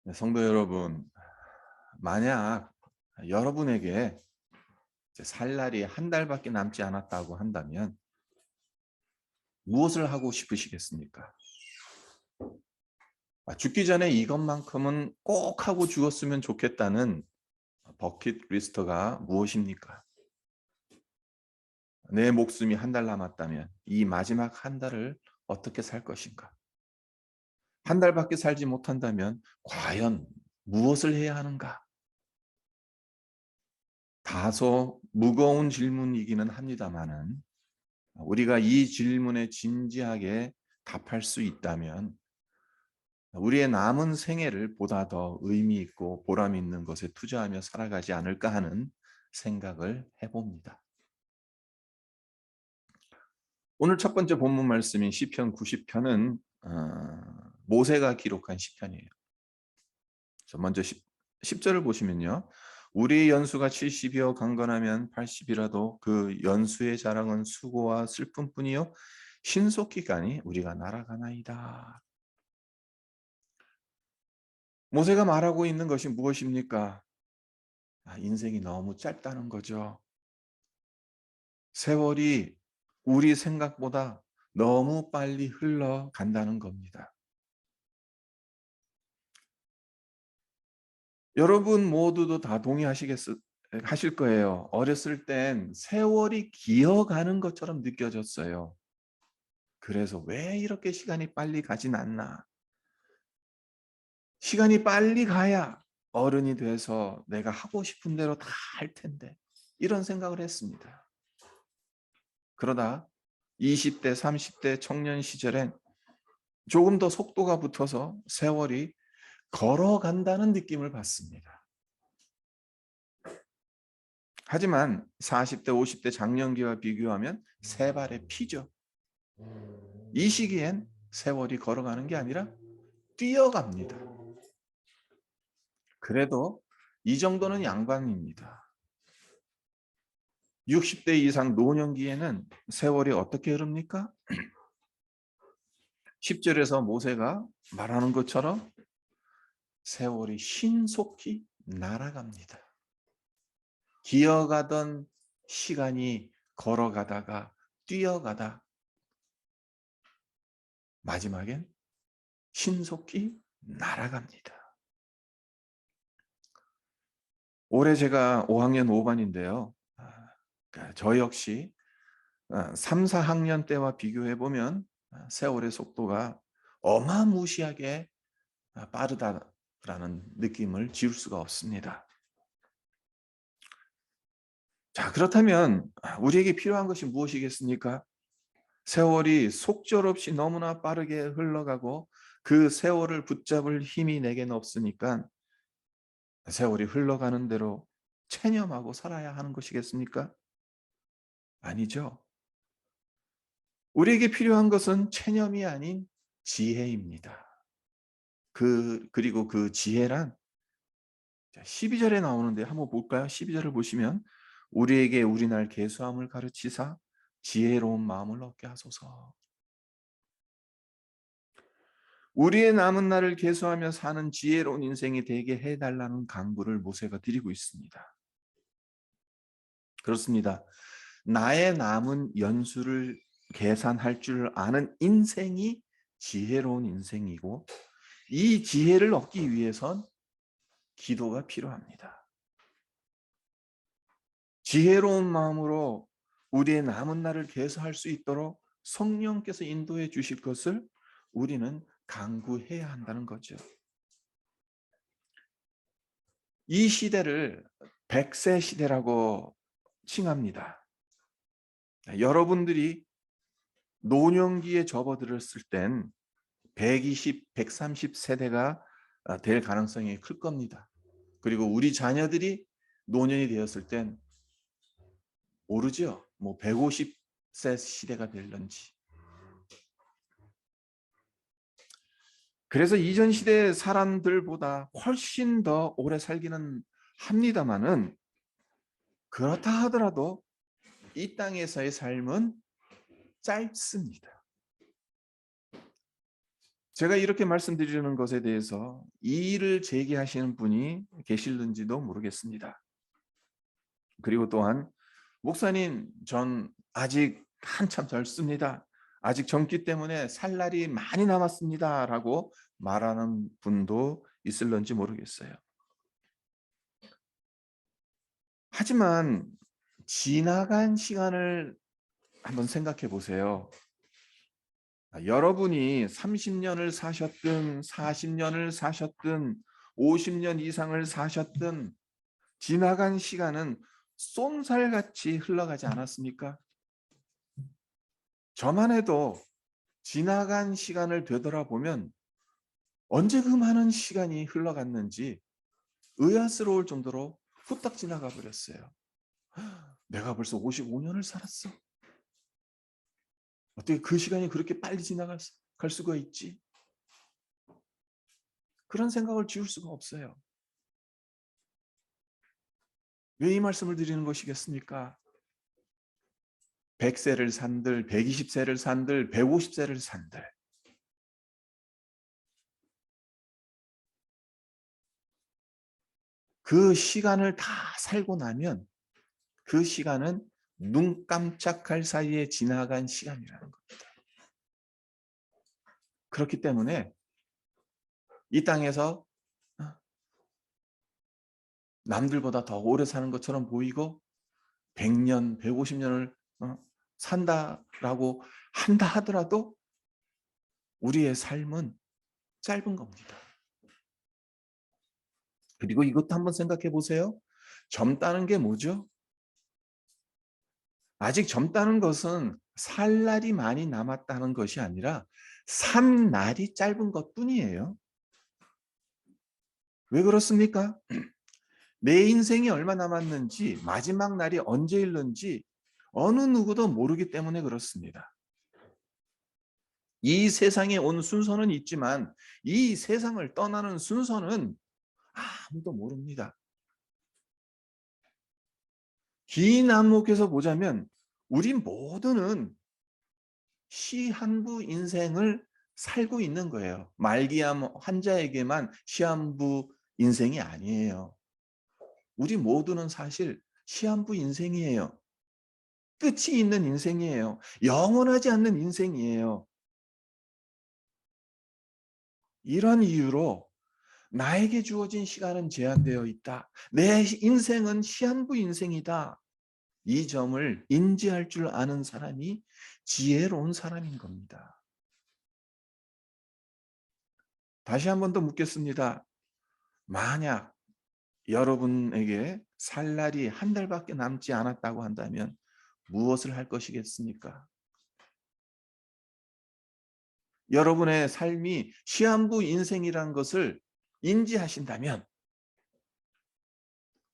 네, 성도 여러분, 만약 여러분에게 이제 살 날이 한 달밖에 남지 않았다고 한다면 무엇을 하고 싶으시겠습니까? 죽기 전에 이것만큼은 꼭 하고 죽었으면 좋겠다는 버킷리스트가 무엇입니까? 내 목숨이 한 달 남았다면 이 마지막 한 달을 어떻게 살 것인가? 한 달밖에 살지 못한다면 과연 무엇을 해야 하는가? 다소 무거운 질문이기는 합니다만은 우리가 이 질문에 진지하게 답할 수 있다면 우리의 남은 생애를 보다 더 의미 있고 보람 있는 것에 투자하며 살아가지 않을까 하는 생각을 해봅니다. 오늘 첫 번째 본문 말씀인 시편 90편은 모세가 기록한 시편이에요. 먼저 10절을 보시면요. 우리의 연수가 70이여 강건하면 80이라도 그 연수의 자랑은 수고와 슬픔뿐이요 신속히 가니 우리가 날아가나이다. 모세가 말하고 있는 것이 무엇입니까? 인생이 너무 짧다는 거죠. 세월이 우리 생각보다 너무 빨리 흘러간다는 겁니다. 여러분 모두도 다 하실 거예요. 어렸을 땐 세월이 기어가는 것처럼 느껴졌어요. 그래서 왜 이렇게 시간이 빨리 가진 않나? 시간이 빨리 가야 어른이 돼서 내가 하고 싶은 대로 다 할 텐데. 이런 생각을 했습니다. 그러다 20대, 30대 청년 시절엔 조금 더 속도가 붙어서 세월이 걸어간다는 느낌을 받습니다. 하지만 40대, 50대 장년기와 비교하면 세 발의 피죠. 이 시기엔 세월이 걸어가는 게 아니라 뛰어갑니다. 그래도 이 정도는 양반입니다. 60대 이상 노년기에는 세월이 어떻게 흐릅니까? 10절에서 모세가 말하는 것처럼 세월이 신속히 날아갑니다. 기어가던 시간이 걸어가다가 뛰어가다 마지막엔 신속히 날아갑니다. 올해 제가 5학년 5반인데요. 그러니까 저 역시 3, 4학년 때와 비교해 보면 세월의 속도가 어마무시하게 빠르다라는 느낌을 지울 수가 없습니다. 자, 그렇다면 우리에게 필요한 것이 무엇이겠습니까? 세월이 속절없이 너무나 빠르게 흘러가고 그 세월을 붙잡을 힘이 내게는 없으니까 세월이 흘러가는 대로 체념하고 살아야 하는 것이겠습니까? 아니죠. 우리에게 필요한 것은 체념이 아닌 지혜입니다. 그리고 그 지혜란 12절에 나오는데 한번 볼까요? 12절을 보시면 우리에게 우리 날 계수함을 가르치사 지혜로운 마음을 얻게 하소서. 우리의 남은 날을 계수하며 사는 지혜로운 인생이 되게 해달라는 강구를 모세가 드리고 있습니다. 그렇습니다. 나의 남은 연수를 계산할 줄 아는 인생이 지혜로운 인생이고 이 지혜를 얻기 위해선 기도가 필요합니다. 지혜로운 마음으로 우리의 남은 날을 계수할 수 있도록 성령께서 인도해 주실 것을 우리는 간구해야 한다는 거죠. 이 시대를 100세 시대라고 칭합니다. 여러분들이 노년기에 접어들었을 땐 120, 130 세대가 될 가능성이 클 겁니다. 그리고 우리 자녀들이 노년이 되었을 땐 모르죠. 뭐 150세 시대가 될런지. 그래서 이전 시대 사람들보다 훨씬 더 오래 살기는 합니다마는 그렇다 하더라도 이 땅에서의 삶은 짧습니다. 제가 이렇게 말씀드리는 것에 대해서 이의를 제기하시는 분이 계실는지도 모르겠습니다. 그리고 또한 목사님, 전 아직 한참 젊습니다. 아직 젊기 때문에 살 날이 많이 남았습니다라고 말하는 분도 있을런지 모르겠어요. 하지만 지나간 시간을 한번 생각해 보세요. 여러분이 30년을 사셨든 40년을 사셨든 50년 이상을 사셨든 지나간 시간은 쏜살같이 흘러가지 않았습니까? 저만 해도 지나간 시간을 되돌아보면 언제 그 많은 시간이 흘러갔는지 의아스러울 정도로 후딱 지나가 버렸어요. 내가 벌써 55년을 살았어. 어떻게 그 시간이 그렇게 빨리 지나갈 수가 있지? 그런 생각을 지울 수가 없어요. 왜 이 말씀을 드리는 것이겠습니까? 100세를 산들, 120세를 산들, 150세를 산들. 그 시간을 다 살고 나면 그 시간은 눈 깜짝할 사이에 지나간 시간이라는 겁니다. 그렇기 때문에 이 땅에서 남들보다 더 오래 사는 것처럼 보이고 100년, 150년을 산다라고 한다 하더라도 우리의 삶은 짧은 겁니다. 그리고 이것도 한번 생각해 보세요. 젊다는 게 뭐죠? 아직 젊다는 것은 살 날이 많이 남았다는 것이 아니라 산 날이 짧은 것뿐이에요. 왜 그렇습니까? 내 인생이 얼마 남았는지, 마지막 날이 언제일는지 어느 누구도 모르기 때문에 그렇습니다. 이 세상에 온 순서는 있지만 이 세상을 떠나는 순서는 아무도 모릅니다. 긴 안목에서 보자면 우리 모두는 시한부 인생을 살고 있는 거예요. 말기암 환자에게만 시한부 인생이 아니에요. 우리 모두는 사실 시한부 인생이에요. 끝이 있는 인생이에요. 영원하지 않는 인생이에요. 이런 이유로 나에게 주어진 시간은 제한되어 있다. 내 인생은 시한부 인생이다. 이 점을 인지할 줄 아는 사람이 지혜로운 사람인 겁니다. 다시 한 번 더 묻겠습니다. 만약 여러분에게 살 날이 한 달밖에 남지 않았다고 한다면 무엇을 할 것이겠습니까? 여러분의 삶이 시한부 인생이라는 것을 인지하신다면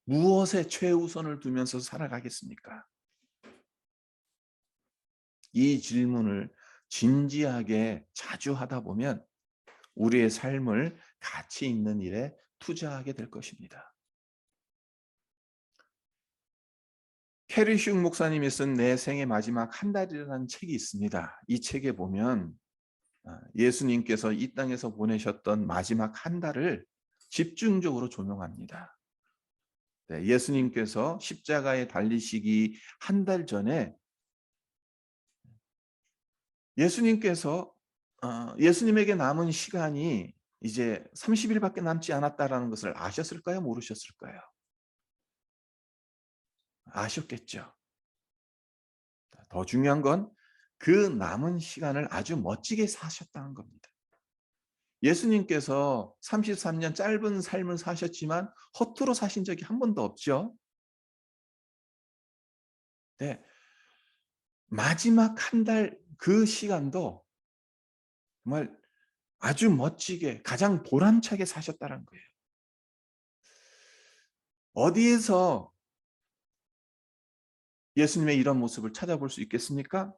무엇에 최우선을 두면서 살아가겠습니까? 이 질문을 진지하게 자주 하다 보면 우리의 삶을 가치 있는 일에 투자하게 될 것입니다. 캐리 슝 목사님이 쓴 내 생의 마지막 한 달이라는 책이 있습니다. 이 책에 보면 예수님께서 이 땅에서 보내셨던 마지막 한 달을 집중적으로 조명합니다. 네, 예수님께서 십자가에 달리시기 한 달 전에 예수님에게 남은 시간이 이제 30일밖에 남지 않았다라는 것을 아셨을까요? 모르셨을까요? 아셨겠죠. 더 중요한 건 그 남은 시간을 아주 멋지게 사셨다는 겁니다. 예수님께서 33년 짧은 삶을 사셨지만 허투루 사신 적이 한 번도 없죠. 네. 마지막 한 달 그 시간도 정말 아주 멋지게 가장 보람차게 사셨다는 거예요. 어디에서 예수님의 이런 모습을 찾아볼 수 있겠습니까?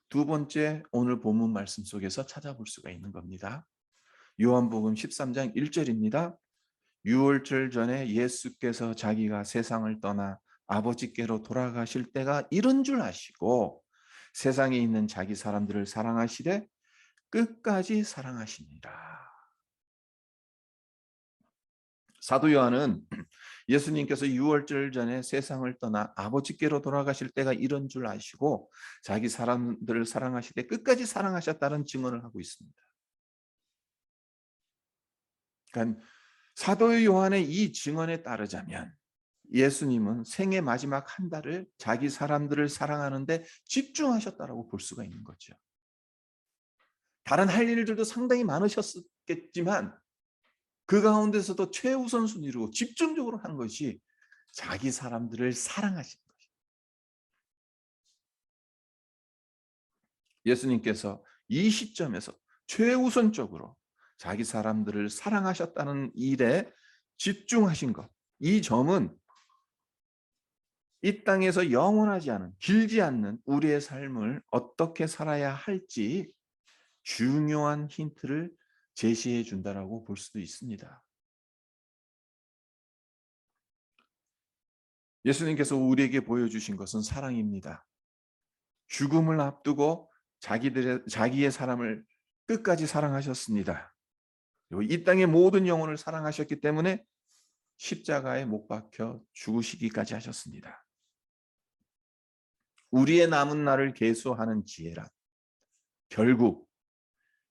두 번째 오늘 본문 말씀 속에서 찾아볼 수가 있는 겁니다. 요한복음 13장 1절입니다. 유월절 전에 예수께서 자기가 세상을 떠나 아버지께로 돌아가실 때가 이른 줄 아시고 세상에 있는 자기 사람들을 사랑하시되 끝까지 사랑하시니라. 사도 요한은 예수님께서 유월절 전에 세상을 떠나 아버지께로 돌아가실 때가 이런 줄 아시고 자기 사람들을 사랑하실 때 끝까지 사랑하셨다는 증언을 하고 있습니다. 그러니까 사도 요한의 이 증언에 따르자면 예수님은 생애 마지막 한 달을 자기 사람들을 사랑하는데 집중하셨다라고 볼 수가 있는 거죠. 다른 할 일들도 상당히 많으셨겠지만 그 가운데서도 최우선 순위로 집중적으로 한 것이 자기 사람들을 사랑하신 것이에요. 예수님께서 이 시점에서 최우선적으로 자기 사람들을 사랑하셨다는 일에 집중하신 것, 이 점은 이 땅에서 영원하지 않은, 길지 않는 우리의 삶을 어떻게 살아야 할지 중요한 힌트를 제시해 준다라고 볼 수도 있습니다. 예수님께서 우리에게 보여주신 것은 사랑입니다. 죽음을 앞두고 자기의 사람을 끝까지 사랑하셨습니다. 그리고 이 땅의 모든 영혼을 사랑하셨기 때문에 십자가에 못 박혀 죽으시기까지 하셨습니다. 우리의 남은 날을 계수하는 지혜란 결국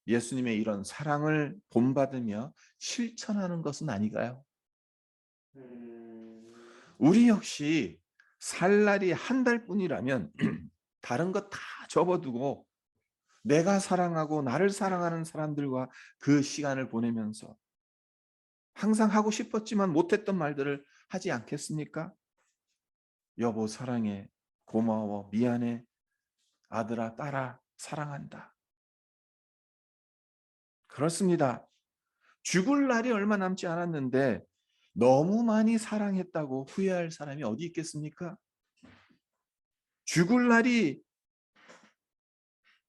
예수님의 이런 사랑을 본받으며 실천하는 것은 아닌가요? 우리 역시 살 날이 한 달뿐이라면 다른 것 다 접어두고 내가 사랑하고 나를 사랑하는 사람들과 그 시간을 보내면서 항상 하고 싶었지만 못했던 말들을 하지 않겠습니까? 여보 사랑해, 고마워, 미안해, 아들아, 딸아, 사랑한다. 그렇습니다. 죽을 날이 얼마 남지 않았는데 너무 많이 사랑했다고 후회할 사람이 어디 있겠습니까? 죽을 날이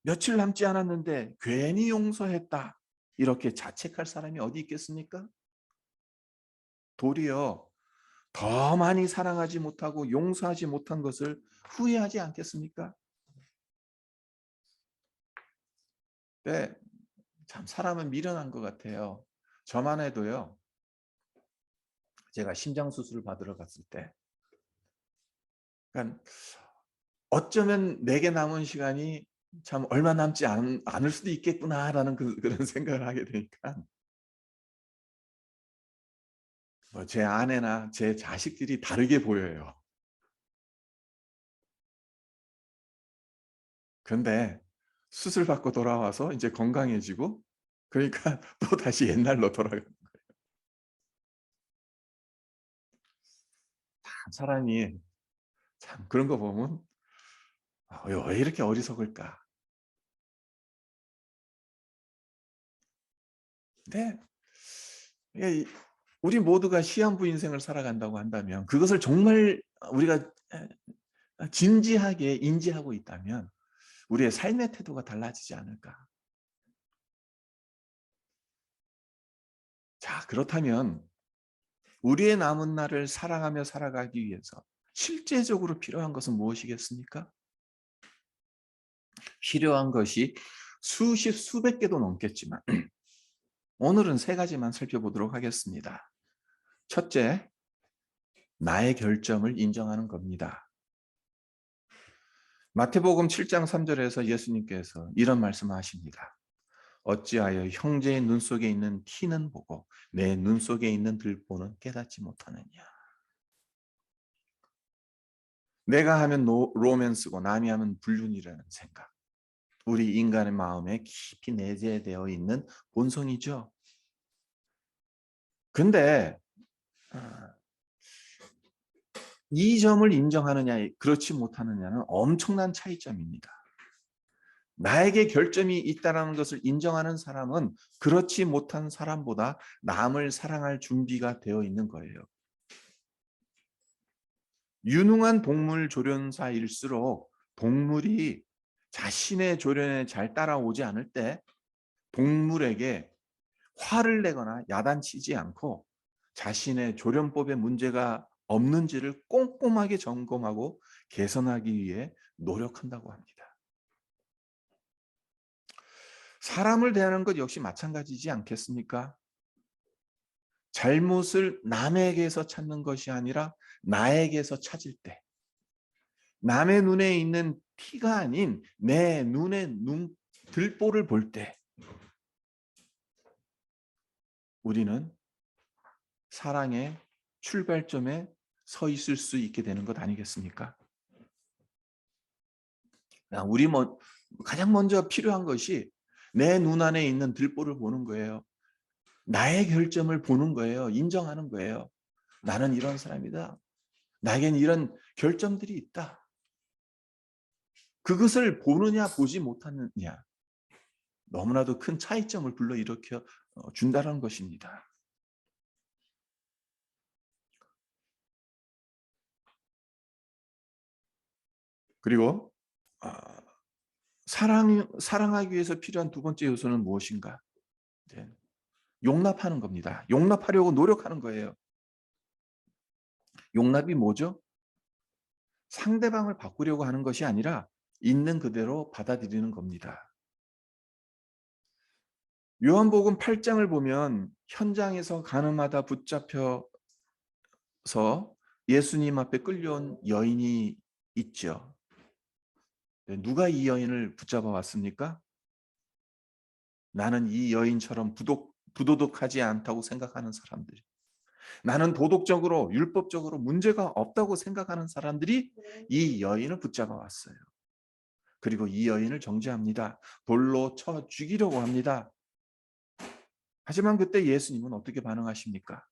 며칠 남지 않았는데 괜히 용서했다. 이렇게 자책할 사람이 어디 있겠습니까? 도리어 더 많이 사랑하지 못하고 용서하지 못한 것을 후회하지 않겠습니까? 네, 참 사람은 미련한 것 같아요. 저만 해도요. 제가 심장 수술을 받으러 갔을 때, 그러니까 어쩌면 내게 남은 시간이 참 얼마 남지 않을 수도 있겠구나라는 그런 생각을 하게 되니까 제 아내나 제 자식들이 다르게 보여요. 그런데 수술 받고 돌아와서 이제 건강해지고 그러니까 또 다시 옛날로 돌아가는 거예요. 참 사람이 참 그런 거 보면 왜 이렇게 어리석을까? 근데 이게 우리 모두가 시한부 인생을 살아간다고 한다면 그것을 정말 우리가 진지하게 인지하고 있다면 우리의 삶의 태도가 달라지지 않을까? 자, 그렇다면 우리의 남은 날을 사랑하며 살아가기 위해서 실제적으로 필요한 것은 무엇이겠습니까? 필요한 것이 수십 수백 개도 넘겠지만 오늘은 세 가지만 살펴보도록 하겠습니다. 첫째, 나의 결점을 인정하는 겁니다. 마태복음 7장 3절에서 예수님께서 이런 말씀하십니다. 어찌하여 형제의 눈 속에 있는 티는 보고 내 눈 속에 있는 들보는 깨닫지 못하느냐. 내가 하면 로맨스고 남이 하면 불륜이라는 생각. 우리 인간의 마음에 깊이 내재되어 있는 본성이죠. 근데 이 점을 인정하느냐 그렇지 못하느냐는 엄청난 차이점입니다. 나에게 결점이 있다는 것을 인정하는 사람은 그렇지 못한 사람보다 남을 사랑할 준비가 되어 있는 거예요. 유능한 동물 조련사일수록 동물이 자신의 조련에 잘 따라오지 않을 때 동물에게 화를 내거나 야단치지 않고 자신의 조련법에 문제가 없는지를 꼼꼼하게 점검하고 개선하기 위해 노력한다고 합니다. 사람을 대하는 것 역시 마찬가지지 않겠습니까? 잘못을 남에게서 찾는 것이 아니라 나에게서 찾을 때, 남의 눈에 있는 티가 아닌 내 눈의 들보를 볼 때, 우리는 사랑의 출발점에 서 있을 수 있게 되는 것 아니겠습니까? 우리 가장 먼저 필요한 것이 내 눈 안에 있는 들보를 보는 거예요. 나의 결점을 보는 거예요. 인정하는 거예요. 나는 이런 사람이다. 나에겐 이런 결점들이 있다. 그것을 보느냐 보지 못하느냐, 너무나도 큰 차이점을 불러일으켜 준다는 것입니다. 그리고 사랑하기 위해서 필요한 두 번째 요소는 무엇인가? 용납하는 겁니다. 용납하려고 노력하는 거예요. 용납이 뭐죠? 상대방을 바꾸려고 하는 것이 아니라 있는 그대로 받아들이는 겁니다. 요한복음 8장을 보면 현장에서 가늠하다 붙잡혀서 예수님 앞에 끌려온 여인이 있죠. 누가 이 여인을 붙잡아 왔습니까? 나는 이 여인처럼 부도덕하지 않다고 생각하는 사람들, 나는 도덕적으로 율법적으로 문제가 없다고 생각하는 사람들이 이 여인을 붙잡아 왔어요. 그리고 이 여인을 정죄합니다. 돌로 쳐 죽이려고 합니다. 하지만 그때 예수님은 어떻게 반응하십니까?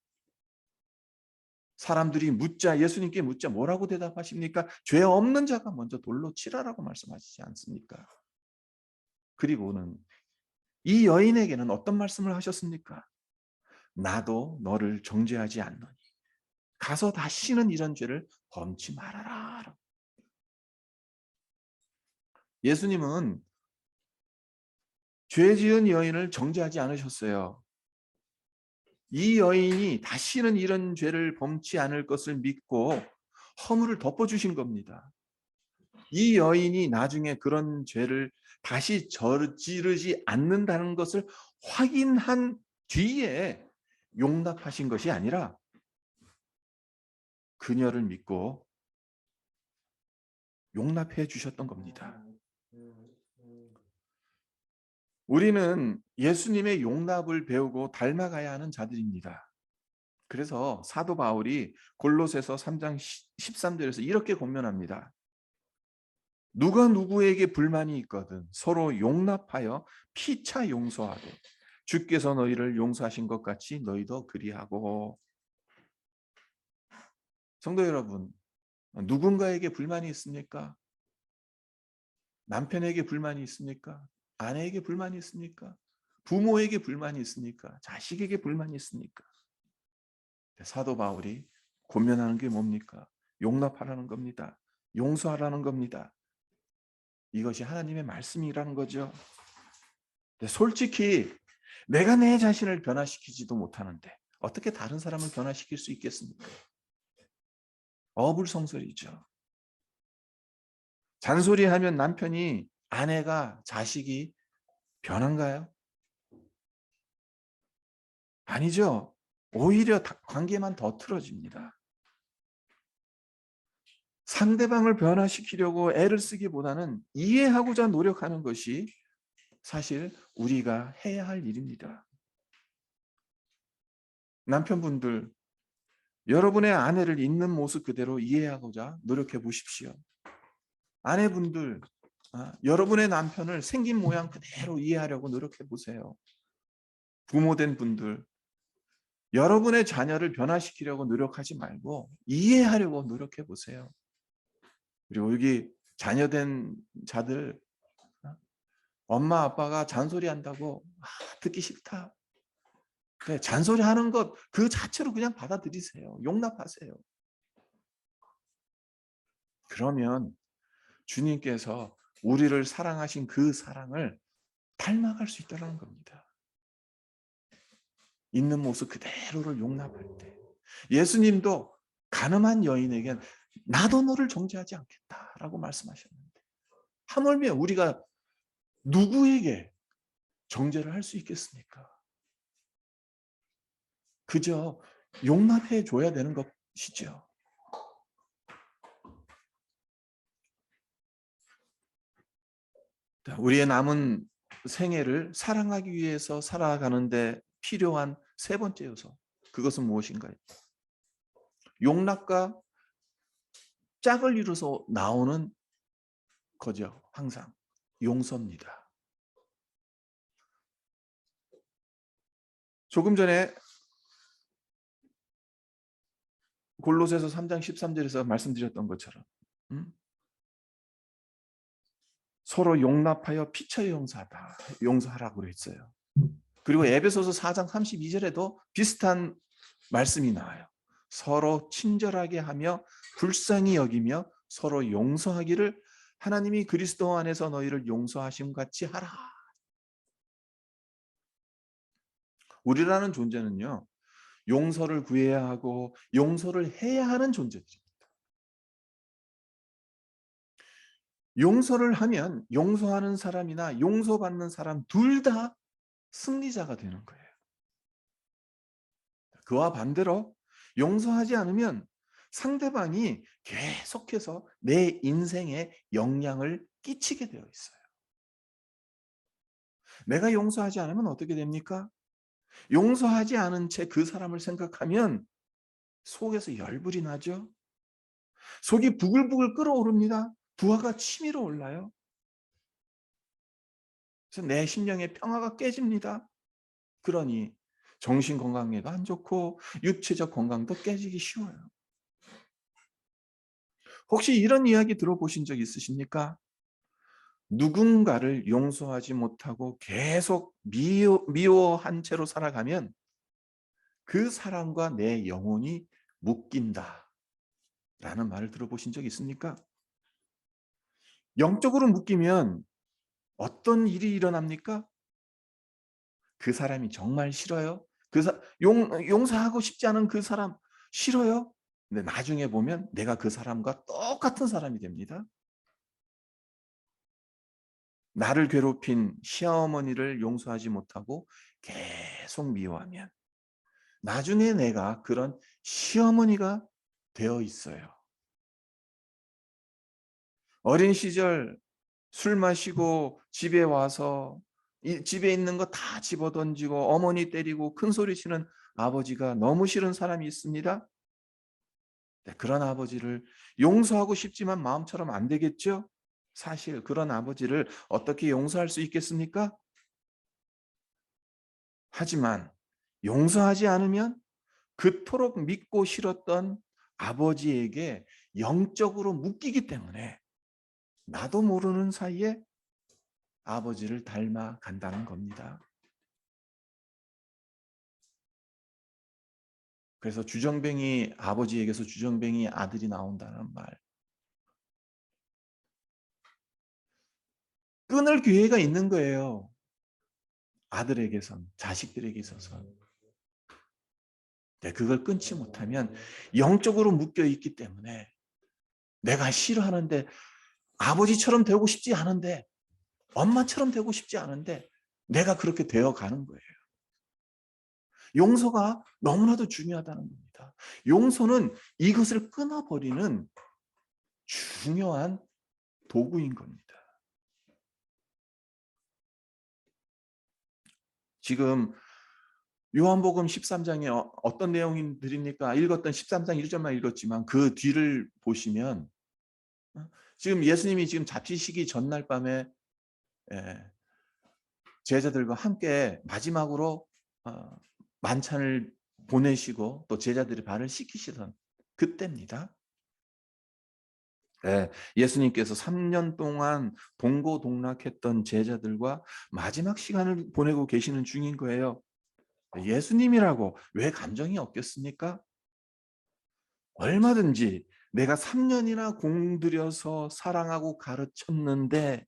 사람들이 예수님께 묻자 뭐라고 대답하십니까? 죄 없는 자가 먼저 돌로 치라라고 말씀하시지 않습니까? 그리고는 이 여인에게는 어떤 말씀을 하셨습니까? 나도 너를 정죄하지 않노니 가서 다시는 이런 죄를 범치 말아라. 예수님은 죄 지은 여인을 정죄하지 않으셨어요. 이 여인이 다시는 이런 죄를 범치 않을 것을 믿고 허물을 덮어주신 겁니다. 이 여인이 나중에 그런 죄를 다시 저지르지 않는다는 것을 확인한 뒤에 용납하신 것이 아니라 그녀를 믿고 용납해 주셨던 겁니다. 우리는 예수님의 용납을 배우고 닮아가야 하는 자들입니다. 그래서 사도 바울이 골로새서 3장 13절에서 이렇게 권면합니다. 누가 누구에게 불만이 있거든 서로 용납하여 피차 용서하되 주께서 너희를 용서하신 것 같이 너희도 그리하고. 성도 여러분, 누군가에게 불만이 있습니까? 남편에게 불만이 있습니까? 아내에게 불만이 있습니까? 부모에게 불만이 있습니까? 자식에게 불만이 있습니까? 사도 바울이 권면하는 게 뭡니까? 용납하라는 겁니다. 용서하라는 겁니다. 이것이 하나님의 말씀이라는 거죠. 솔직히 내가 내 자신을 변화시키지도 못하는데 어떻게 다른 사람을 변화시킬 수 있겠습니까? 어불성설이죠. 잔소리하면 남편이, 아내가, 자식이 변한가요? 아니죠. 오히려 관계만 더 틀어집니다. 상대방을 변화시키려고 애를 쓰기보다는 이해하고자 노력하는 것이 사실 우리가 해야 할 일입니다. 남편분들, 여러분의 아내를 있는 모습 그대로 이해하고자 노력해 보십시오. 아내분들, 여러분의 남편을 생긴 모양 그대로 이해하려고 노력해 보세요. 부모된 분들, 여러분의 자녀를 변화시키려고 노력하지 말고 이해하려고 노력해 보세요. 그리고 여기 자녀된 자들, 엄마 아빠가 잔소리한다고 듣기 싫다. 네, 잔소리하는 것 그 자체로 그냥 받아들이세요. 용납하세요. 그러면 주님께서 우리를 사랑하신 그 사랑을 닮아갈 수 있다는 겁니다. 있는 모습 그대로를 용납할 때. 예수님도 가늠한 여인에겐 나도 너를 정죄하지 않겠다라고 말씀하셨는데, 하물며 우리가 누구에게 정죄를 할 수 있겠습니까? 그저 용납해 줘야 되는 것이죠. 우리의 남은 생애를 사랑하기 위해서 살아가는데 필요한 세 번째 요소. 그것은 무엇인가요? 용납과 짝을 이루어서 나오는 거죠. 항상 용서입니다. 조금 전에 골로새서 3장 13절에서 말씀드렸던 것처럼 서로 용납하여 피처 용서하라고 그랬어요. 그리고 에베소서 4장 32절에도 비슷한 말씀이 나와요. 서로 친절하게 하며 불쌍히 여기며 서로 용서하기를 하나님이 그리스도 안에서 너희를 용서하심 같이 하라. 우리라는 존재는요, 용서를 구해야 하고 용서를 해야 하는 존재들입니다. 용서를 하면 용서하는 사람이나 용서받는 사람 둘 다 승리자가 되는 거예요. 그와 반대로 용서하지 않으면 상대방이 계속해서 내 인생에 영향을 끼치게 되어 있어요. 내가 용서하지 않으면 어떻게 됩니까? 용서하지 않은 채 그 사람을 생각하면 속에서 열불이 나죠. 속이 부글부글 끓어오릅니다. 부하가 치밀어 올라요. 그래서 내 심령의 평화가 깨집니다. 그러니 정신 건강에도 안 좋고 육체적 건강도 깨지기 쉬워요. 혹시 이런 이야기 들어보신 적 있으십니까? 누군가를 용서하지 못하고 계속 미워한 채로 살아가면 그 사람과 내 영혼이 묶인다 라는 말을 들어보신 적 있습니까? 영적으로 묶이면 어떤 일이 일어납니까? 그 사람이 정말 싫어요? 용서하고 싶지 않은 그 사람 싫어요? 근데 나중에 보면 내가 그 사람과 똑같은 사람이 됩니다. 나를 괴롭힌 시어머니를 용서하지 못하고 계속 미워하면 나중에 내가 그런 시어머니가 되어 있어요. 어린 시절 술 마시고 집에 와서 집에 있는 거 다 집어던지고 어머니 때리고 큰 소리 치는 아버지가 너무 싫은 사람이 있습니다. 그런 아버지를 용서하고 싶지만 마음처럼 안 되겠죠? 사실 그런 아버지를 어떻게 용서할 수 있겠습니까? 하지만 용서하지 않으면 그토록 믿고 싫었던 아버지에게 영적으로 묶이기 때문에 나도 모르는 사이에 아버지를 닮아 간다는 겁니다. 그래서 주정뱅이 아버지에게서 주정뱅이 아들이 나온다는 말. 끊을 기회가 있는 거예요. 아들에게선, 자식들에게 있어서. 그걸 끊지 못하면 영적으로 묶여 있기 때문에 내가 싫어하는데 아버지처럼 되고 싶지 않은데 엄마처럼 되고 싶지 않은데 내가 그렇게 되어 가는 거예요. 용서가 너무나도 중요하다는 겁니다. 용서는 이것을 끊어버리는 중요한 도구인 겁니다. 지금 요한복음 13장에 어떤 내용들입니까? 읽었던 13장 1절만 읽었지만 그 뒤를 보시면 지금 예수님이 지금 잡히시기 전날 밤에 제자들과 함께 마지막으로 만찬을 보내시고 또 제자들의 발을 씻기시던 그때입니다. 예수님께서 3년 동안 동고동락했던 제자들과 마지막 시간을 보내고 계시는 중인 거예요. 예수님이라고 왜 감정이 없겠습니까? 얼마든지 내가 3년이나 공들여서 사랑하고 가르쳤는데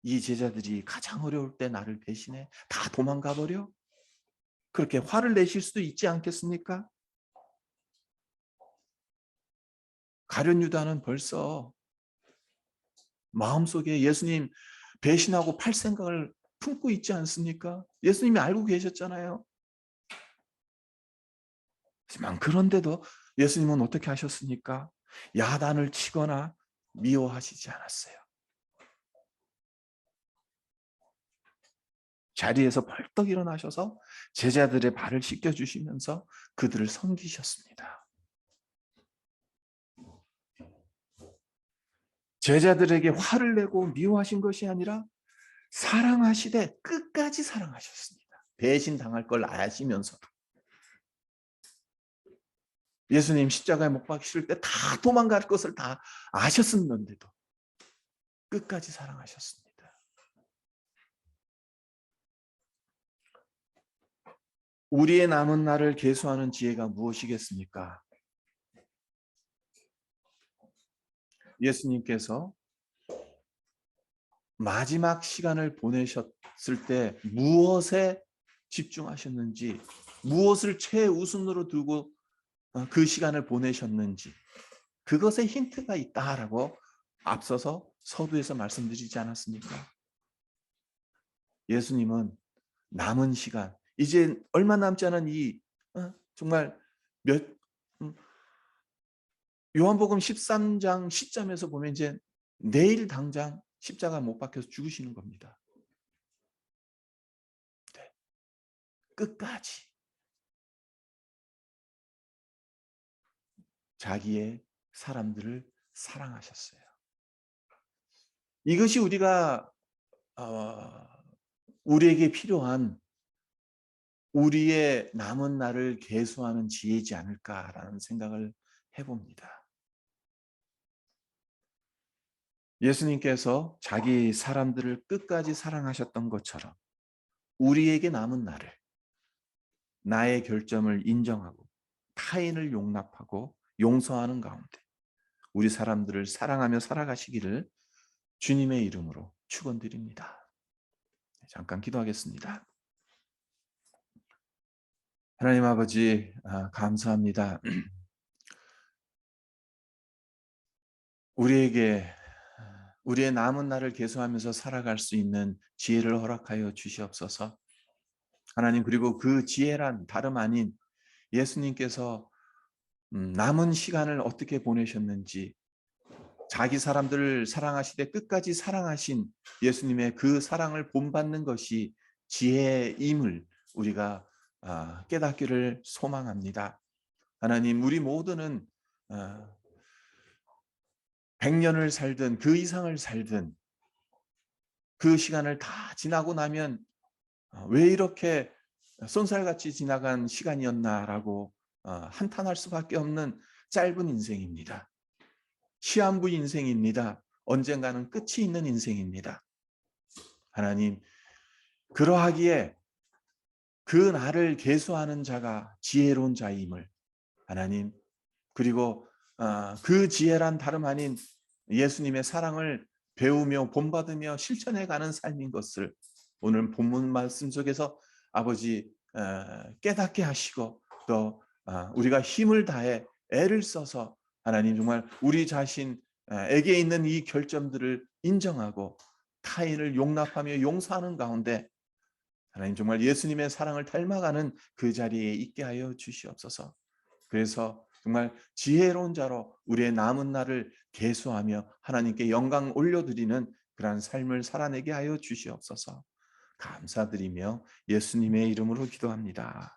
이 제자들이 가장 어려울 때 나를 배신해 다 도망가 버려? 그렇게 화를 내실 수도 있지 않겠습니까? 가룟 유다는 벌써 마음속에 예수님 배신하고 팔 생각을 품고 있지 않습니까? 예수님이 알고 계셨잖아요. 하지만 그런데도 예수님은 어떻게 하셨습니까? 야단을 치거나 미워하시지 않았어요. 자리에서 벌떡 일어나셔서 제자들의 발을 씻겨주시면서 그들을 섬기셨습니다. 제자들에게 화를 내고 미워하신 것이 아니라 사랑하시되 끝까지 사랑하셨습니다. 배신당할 걸 아시면서도. 예수님 십자가에 못 박히실 때 다 도망갈 것을 다 아셨었는데도 끝까지 사랑하셨습니다. 우리의 남은 날을 계수하는 지혜가 무엇이겠습니까? 예수님께서 마지막 시간을 보내셨을 때 무엇에 집중하셨는지, 무엇을 최우선으로 두고 그 시간을 보내셨는지, 그것에 힌트가 있다라고 앞서서 서두에서 말씀드리지 않았습니까? 예수님은 남은 시간, 이제 얼마 남지 않은 이 정말 몇 요한복음 13장 시점에서 보면 이제 내일 당장 십자가 못 박혀서 죽으시는 겁니다. 네. 끝까지 자기의 사람들을 사랑하셨어요. 이것이 우리가 우리에게 필요한 우리의 남은 날을 계수하는 지혜이지 않을까라는 생각을 해봅니다. 예수님께서 자기 사람들을 끝까지 사랑하셨던 것처럼 우리에게 남은 날을 나의 결점을 인정하고 타인을 용납하고 용서하는 가운데 우리 사람들을 사랑하며 살아가시기를 주님의 이름으로 축원드립니다. 잠깐 기도하겠습니다. 하나님 아버지, 감사합니다. 우리에게 우리의 남은 날을 계수하면서 살아갈 수 있는 지혜를 허락하여 주시옵소서. 하나님, 그리고 그 지혜란 다름 아닌 예수님께서 남은 시간을 어떻게 보내셨는지, 자기 사람들을 사랑하시되 끝까지 사랑하신 예수님의 그 사랑을 본받는 것이 지혜임을 우리가 깨닫기를 소망합니다. 하나님, 우리 모두는 100년을 살든 그 이상을 살든 그 시간을 다 지나고 나면 왜 이렇게 쏜살같이 지나간 시간이었나라고 한탄할 수밖에 없는 짧은 인생입니다. 시한부 인생입니다. 언젠가는 끝이 있는 인생입니다. 하나님, 그러하기에 그 날을 계수하는 자가 지혜로운 자임을 하나님, 그리고 그 지혜란 다름 아닌 예수님의 사랑을 배우며 본받으며 실천해가는 삶인 것을 오늘 본문 말씀 속에서 아버지 깨닫게 하시고 또 우리가 힘을 다해 애를 써서 하나님 정말 우리 자신에게 있는 이 결점들을 인정하고 타인을 용납하며 용서하는 가운데 하나님 정말 예수님의 사랑을 닮아가는 그 자리에 있게 하여 주시옵소서. 그래서 정말 지혜로운 자로 우리의 남은 날을 계수하며 하나님께 영광 올려드리는 그러한 삶을 살아내게 하여 주시옵소서. 감사드리며 예수님의 이름으로 기도합니다.